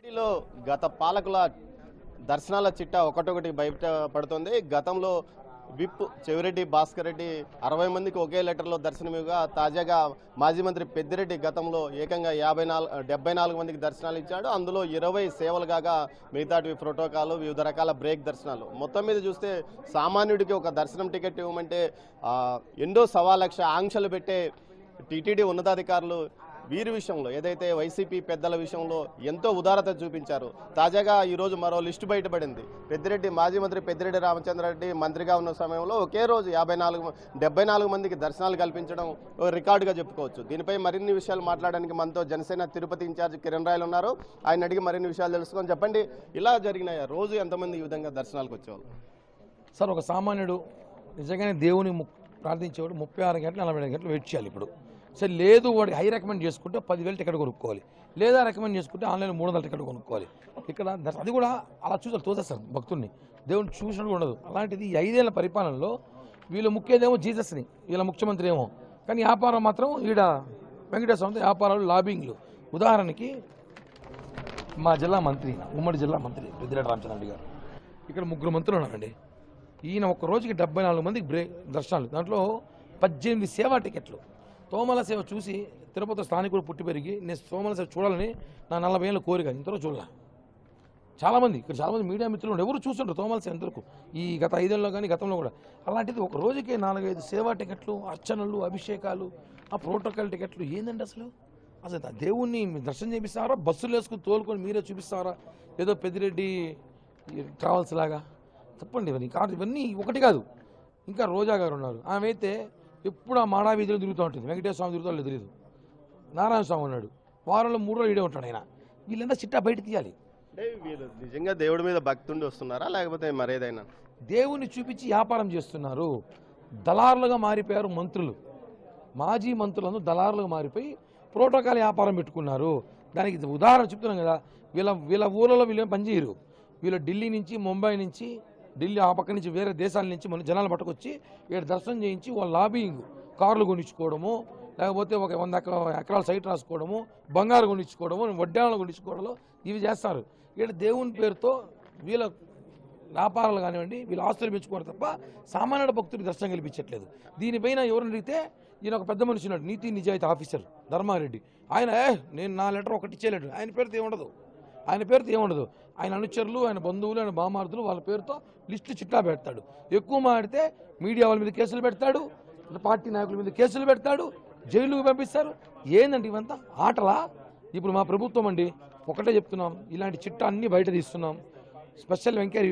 టీటీడీలో గత పాలకుల దర్శనాల చిట్టా ఒకటొకటి బయట పడుతుంది. గతంలో విప్ చెవిరెడ్డి భాస్కర్ రెడ్డి 60 మందికి ఒకే లెటర్లో దర్శనమివ్వగా తాజాగా మాజీ మంత్రి పెద్దిరెడ్డి గతంలో ఏకంగా 74 మందికి దర్శనాలు ఇచ్చాడు. అందులో 20 సేవలు కాగా మిగతాటివి ప్రోటోకాల్, వివిధ రకాల బ్రేక్ దర్శనాలు. మొత్తం మీద చూస్తే సామాన్యుడికి ఒక దర్శనం టికెట్ ఇవ్వమంటే ఎంతో 1.25 లక్ష ఆంక్షలు పెట్టే టీటీడీ ఉన్నతాధికారులు వీరి విషయంలో ఏదైతే వైసీపీ పెద్దల విషయంలో ఎంతో ఉదారత చూపించారు. తాజాగా ఈరోజు మరో లిస్టు బయటపడింది. మాజీ మంత్రి పెద్దిరెడ్డి రామచంద్రారెడ్డి మంత్రిగా ఉన్న సమయంలో ఒకే రోజు 74 మందికి దర్శనాలు కల్పించడం ఒక రికార్డుగా చెప్పుకోవచ్చు. దీనిపై మరిన్ని విషయాలు మాట్లాడడానికి మనతో జనసేన తిరుపతి ఇన్ఛార్జ్ కిరణ్ రాయలు ఉన్నారు. ఆయన అడిగి మరిన్ని విషయాలు తెలుసుకొని చెప్పండి, ఇలా జరిగినాయా? రోజు ఎంతమంది ఈ విధంగా దర్శనాలకు వచ్చేవాళ్ళు? సార్, ఒక సామాన్యుడు నిజంగానే దేవుని ప్రార్థించేవాడు 36 గంటలు 40 గంటలు వెయిట్ చేయాలి. ఇప్పుడు సరే లేదు, వాడికి హై రికమెండ్ చేసుకుంటే 10,000 టికెట్ కొనుక్కోవాలి, లేదా రికమెండ్ చేసుకుంటే ఆన్లైన్ 300 టికెట్ కొనుక్కోవాలి. ఇక్కడ అది కూడా అలా చూసారు, తోసేస్తారు భక్తుల్ని. దేవుని చూసినట్టు ఉండదు. అలాంటిది ఈ 5 ఏళ్ల పరిపాలనలో వీళ్ళు ముఖ్యదేమో జీసస్ని, వీళ్ళ ముఖ్యమంత్రి ఏమో, కానీ వ్యాపారం మాత్రం ఈడ వెంకటేశ్వర వ్యాపారాలు, లాబింగ్లు. ఉదాహరణకి మా జిల్లా మంత్రి, ఉమ్మడి జిల్లా మంత్రి పెద్దిరెడ్డి రామచంద్రారెడ్డి గారు, ఇక్కడ 3 మంత్రులు ఉన్నారండి. ఈయన ఒక్క రోజుకి 74 మందికి దర్శనాలు, దాంట్లో 18 సేవా టికెట్లు. తోమల సేవ చూసి తిరుపతి స్థానికుడు పుట్టి పెరిగి నేను తోమల సేవ చూడాలని నా 40 ఏళ్ళ కోరిక, ఇంతలో చూడాల. చాలామంది ఇక్కడ చాలామంది మీడియా మిత్రులు ఎవరు చూస్తుంటారు తోమల సేవ ఎంతవరకు ఈ గత 5 ఏళ్ళలో కానీ గతంలో కూడా. అలాంటిది ఒక రోజుకి 4-5 సేవా టికెట్లు, అర్చనలు, అభిషేకాలు, ఆ ప్రోటోకాల్ టికెట్లు. ఏందండి అసలు? అసలు దేవుణ్ణి దర్శనం చేపిస్తారా? బస్సులు వేసుకుని తోలుకొని మీరే చూపిస్తారా? ఏదో పెద్దిరెడ్డి ట్రావెల్స్ లాగా? తప్పండి ఇవన్నీ ఒకటి కాదు. ఇంకా రోజా గారు ఉన్నారు, ఆమె అయితే ఎప్పుడు ఆ మాడా వీధిలో తిరుగుతూ ఉంటుంది. వెంకటేశ్వర స్వామి తిరుగుతాడు తెలియదు. నారాయణ స్వామి ఉన్నాడు, వారంలో 3 రోజులు ఈడే ఉంటాడు ఆయన. వీళ్ళంతా చిట్టా బయట తీయాలి. అంటే వీళ్ళు నిజంగా దేవుడి మీద భక్తుండి వస్తున్నారా, లేకపోతే మరేదైనా దేవుని చూపించి వ్యాపారం చేస్తున్నారు? దళారులుగా మారిపోయారు మంత్రులు. మాజీ మంత్రులను దళారులుగా మారిపోయి ప్రోటోకాల్ వ్యాపారం పెట్టుకున్నారు. దానికి ఉదాహరణ చెప్తున్నాం కదా. వీళ్ళ ఊళ్ళలో వీళ్ళు పనిచేయరు. వీళ్ళు ఢిల్లీ నుంచి, ముంబై నుంచి, ఢిల్లీ ఆ పక్క నుంచి వేరే దేశాల నుంచి మన జనాలు పట్టుకొచ్చి ఇక్కడ దర్శనం చేయించి వాళ్ళ లాబింగ్, కార్లు కొనిచ్చుకోవడము, లేకపోతే ఒక 100 ఎకరాల సైట్ రాసుకోవడము, బంగారు కొనిచ్చుకోవడము, వడ్డాణాలు కొనిచ్చుకోవడంలో ఇవి చేస్తారు. ఇక్కడ దేవుని పేరుతో వీళ్ళ వ్యాపారాలు కానివ్వండి, వీళ్ళ ఆస్తులు పెంచుకోవడం తప్ప సామాన్యుడు భక్తుడికి దర్శనం కల్పించట్లేదు. దీనిపైన ఎవరిని అడిగితే ఈయన ఒక పెద్ద మనిషి ఉన్నాడు, నీతి నిజాయితీ ఆఫీసర్ ధర్మారెడ్డి. ఆయన నేను నా లెటర్ ఒకటి ఇచ్చేయలేడు, ఆయన పేరుతో ఏముండదు. ఆయన అనుచరులు, ఆయన బంధువులు, ఆయన బామార్దులు వాళ్ళ పేరుతో లిస్టు చిట్టా పెడతాడు. ఎక్కువ మాడితే మీడియా వాళ్ళ మీద కేసులు పెడతాడు, పార్టీ నాయకుల మీద కేసులు పెడతాడు, జైలుకు పంపిస్తారు. ఏందండి ఇవంతా ఆటలా? ఇప్పుడు మా ప్రభుత్వం అండి ఒకటే చెప్తున్నాం, ఇలాంటి చిట్టా అన్నీ బయట తీస్తున్నాం. Special enquiry